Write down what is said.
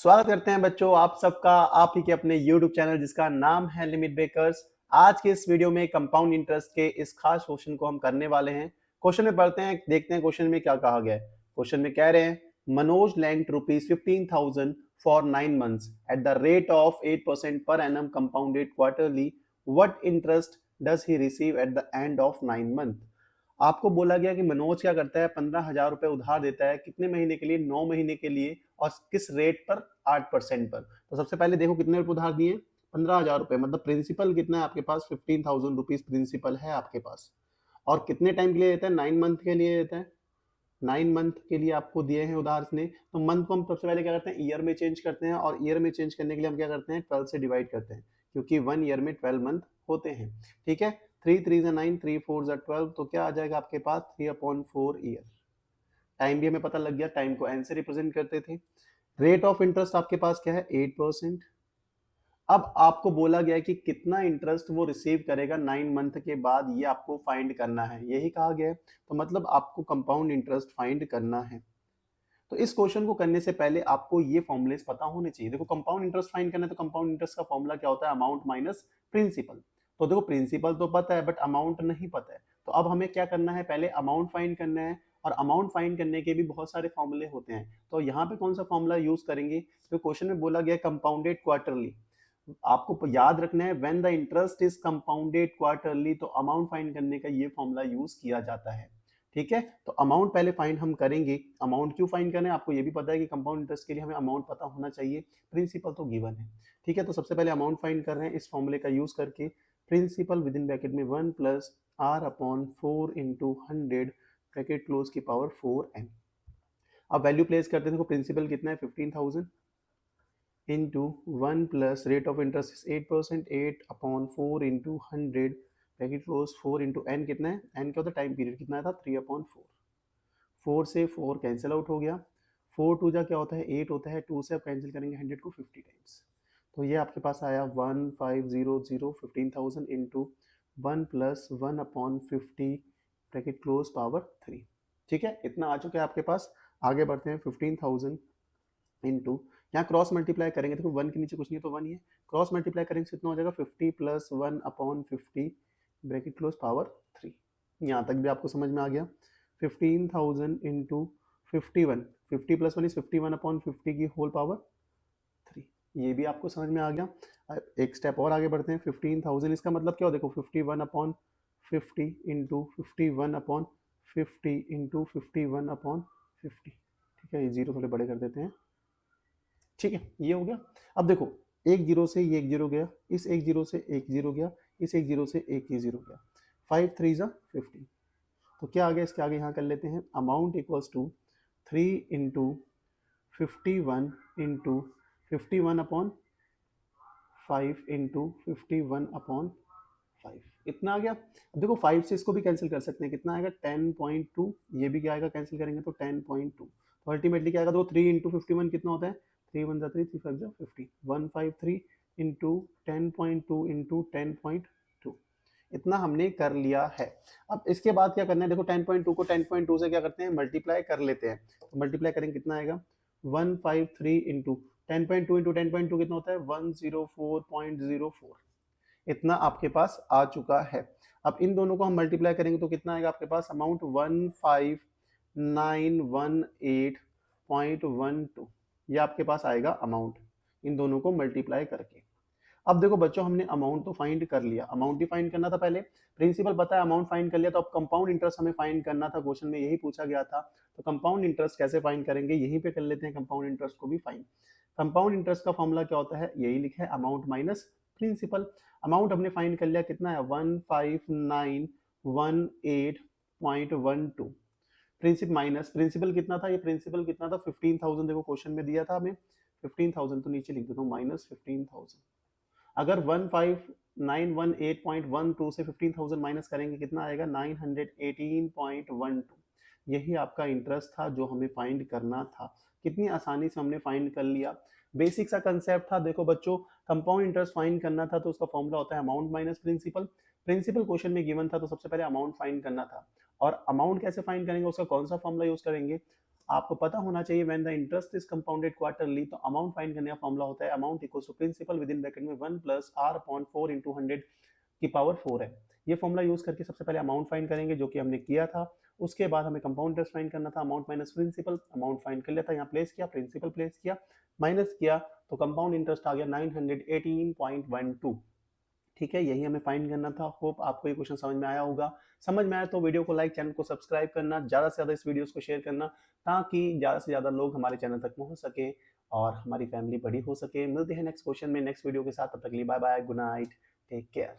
स्वागत करते हैं बच्चों आप सबका आप ही के अपने YouTube चैनल जिसका नाम है लिमिट ब्रेकर्स। आज के इस वीडियो में कंपाउंड इंटरेस्ट के इस खास क्वेश्चन को हम करने वाले हैं। क्वेश्चन में पढ़ते हैं, देखते हैं क्वेश्चन में क्या कहा गया है। क्वेश्चन में कह रहे हैं Manoj lent ₹15,000 for 9 months at the rate of 8% per annum compounded quarterly. What interest does he receive at the end of 9 month। आपको बोला गया कि मनोज क्या करता है, 15,000 रुपए उधार देता है। कितने महीने के लिए? 9 महीने के लिए। और किस रेट पर? 8% पर। तो सबसे पहले देखो कितने रुपए उधार दिए? 15,000 रुपए। मतलब प्रिंसिपल कितना है आपके पास? 15,000 रुपीज प्रिंसिपल है आपके पास। और कितने टाइम के लिए देता है? 9 मंथ के लिए देता है। 9 मंथ के लिए आपको दिए हैं उधार ने। तो मंथ को हम सबसे पहले क्या करते हैं? ईयर में चेंज करते हैं। और ईयर में चेंज करने के लिए हम क्या करते हैं? 12 से डिवाइड करते हैं, क्योंकि 1 ईयर में 12 मंथ होते हैं। ठीक है, 3 3 9, 3 4 12। तो क्या आ जाएगा आपके पास? 3/4 ईयर। टाइम भी हमें पता लग गया, टाइम को एन से रिप्रेजेंट करते थे। रेट ऑफ इंटरेस्ट आपके पास क्या है? 8%। अब आपको बोला गया है कि कितना इंटरेस्ट वो रिसीव करेगा 9 मंथ के बाद, ये आपको फाइंड करना है, यही कहा गया है। तो मतलब आपको कंपाउंड इंटरेस्ट फाइंड करना है। तो इस क्वेश्चन को करने से पहले आपको ये फॉर्मूलेस पता होने चाहिए। देखो कंपाउंड इंटरेस्ट फाइंड करना है तो कंपाउंड इंटरेस्ट का फॉर्मूला क्या होता है? Amount minus principal. तो देखो प्रिंसिपल तो पता है बट अमाउंट नहीं पता है। तो अब हमें क्या करना है? पहले अमाउंट फाइंड करना है। और अमाउंट फाइंड करने के भी बहुत सारे फॉर्मूले होते हैं। तो यहाँ पे कौन सा फॉर्मूला यूज करेंगे? तो क्वेश्चन में बोला गया कंपाउंडेड क्वार्टरली। आपको याद रखना है when the interest is compounded quarterly, तो अमाउंट फाइंड करने का ये फॉर्मूला यूज किया जाता है। ठीक है, तो अमाउंट पहले फाइंड हम करेंगे। अमाउंट क्यों फाइंड करना है? आपको ये भी पता है कि कंपाउंड इंटरेस्ट के लिए हमें अमाउंट पता होना चाहिए। प्रिंसिपल तो गिवन है। ठीक है, तो सबसे पहले अमाउंट फाइंड कर रहे हैं इस फॉर्मूले का यूज करके। प्रिंसिपल विद इन ब्रैकेट में 1 plus r/4 into 100 bracket close की पावर 4n। अब वैल्यू प्लेस करते हैं। देखो प्रिंसिपल कितना है? 15,000 into 1 plus rate of interest is 8%, 8/4 into 100 bracket close 4 into N. कितना है? एन क्या होता है? टाइम पीरियड कितना था? 3/4। 4 से 4 कैंसिल आउट हो गया। 4 टू जा क्या होता है? 8 होता है। 2 से आप कैंसिल करेंगे 100 को 50 टाइम्स। तो ये आपके पास आया 1500 15,000 into 1 plus 1/50 bracket close power 3। ठीक है, इतना आ चुका है आपके पास। आगे बढ़ते हैं। 15,000 इंटू, यहाँ क्रॉस मल्टीप्लाई करेंगे। देखो 1 के नीचे कुछ नहीं है तो 1 ही है। क्रॉस मल्टीप्लाई करेंगे तो कितना हो जाएगा? 50 प्लस 1/50 ब्रैकेट क्लोज पावर 3। यहाँ तक भी आपको समझ में आ गया। 15,000 इंटू 51, 50 प्लस 1 इज 51/50 की होल पावर 3। ये भी आपको समझ में आ गया। एक स्टेप और आगे बढ़ते हैं। 15,000 इसका मतलब क्या हो? देखो 51/50 इंटू 51/50 इंटू 51/50। ठीक है, ये जीरो थोड़े बड़े कर देते हैं। ठीक है, ये हो गया। अब देखो एक जीरो से ये एक जीरो गया, इस एक जीरो से एक जीरो गया, इस एक जीरो से एक ही जीरो गया। 5 3 50। तो क्या आ गया? इसके आगे यहाँ कर लेते हैं। Amount equals to 3 into 51 into 51/5 into 51/5। इतना आ गया। अब देखो 5 से इसको भी कैंसिल कर सकते हैं। कितना आएगा? 10.2। ये भी क्या आएगा? कैंसिल करेंगे तो 10.2। तो अल्टीमेटली क्या आएगा? तो 3 इंटू 51 कितना होता है? 3 1 3 3 5 50। 153 इंटू 10.2 इंटू 10.2। इतना हमने कर लिया है। अब इसके बाद क्या करना है? देखो 10.2 को 10.2 से क्या करते हैं? मल्टीप्लाई कर लेते हैं। तो मल्टीप्लाई करेंगे कितना आएगा? 153 इंटू 10.2 इंटू 10.2 कितना होता है? 104.04। इतना आपके पास आ चुका है। अब इन दोनों को हम मल्टीप्लाई करेंगे तो कितना आएगा आपके पास? अमाउंट 15918.12। ये आपके पास आएगा अमाउंट, इन दोनों को मल्टीप्लाई करके। अब देखो बच्चों हमने अमाउंट तो फाइंड कर लिया। अमाउंट ही फाइंड करना था पहले। प्रिंसिपल पता है, अमाउंट फाइंड कर लिया। तो अब कंपाउंड इंटरेस्ट हमें फाइंड करना था। क्वेश्चन में यही पूछा गया था। तो कंपाउंड इंटरेस्ट कैसे फाइंड करेंगे? यहीं पे कर लेते हैं कंपाउंड इंटरेस्ट को भी फाइंड। कंपाउंड इंटरेस्ट का फॉर्मूला क्या होता है? यही लिखा है, अमाउंट माइनस प्रिंसिपल। अमाउंट हमने फाइंड कर लिया। कितना है? 15918.12। प्रिंसिपल माइनस प्रिंसिपल कितना था? ये प्रिंसिपल कितना था? 15,000। देखो क्वेश्चन में दिया था हमें 15,000, तो नीचे लिख देता हूँ माइनस 15,000। अगर 15918.12 से 15,000 माइनस करेंगे कितना आएगा? 918.12। यही आपका इंटरेस्ट था जो हमें फाइंड करना था। कितनी आसानी से हमने फाइंड कर लिया। बेसिक सा कंसेप्ट था। देखो बच्चों, कंपाउंड इंटरेस्ट फाइंड करना था तो उसका फॉर्मूला होता है amount minus principal. Principal question में गिवन था तो सबसे पहले अमाउंट फाइंड करना था। और अमाउंट कैसे फाइंड करेंगे? उसका कौन सा फॉर्मूला यूज करेंगे? आपको पता होना चाहिए when the interest is compounded quarterly, तो अमाउंट फाइंड करने का फॉर्मूला होता है amount equals to principal with in bracket में 1 प्लस r अपॉन 4 इंटू 100 की पावर 4 है। ये फॉर्मूला यूज करके सबसे पहले अमाउंट फाइंड करेंगे जो कि हमने किया था। उसके बाद हमें कंपाउंड इंटरेस्ट फाइंड करना था, amount minus principal, amount find कर लिया था, यहाँ प्लेस किया, प्रिंसिपल प्लेस किया, माइनस किया तो कंपाउंड इंटरेस्ट आ गया 918.12। ठीक है, यही हमें फाइंड करना था। होप आपको ये क्वेश्चन समझ में आया होगा। समझ में आया तो वीडियो को लाइक, चैनल को सब्सक्राइब करना, ज़्यादा से ज़्यादा इस वीडियोस को शेयर करना ताकि ज़्यादा से ज़्यादा लोग हमारे चैनल तक पहुंच सके और हमारी फैमिली बड़ी हो सके। मिलते हैं नेक्स्ट क्वेश्चन में नेक्स्ट वीडियो के साथ, तब तक के लिए bye bye, good night, take care.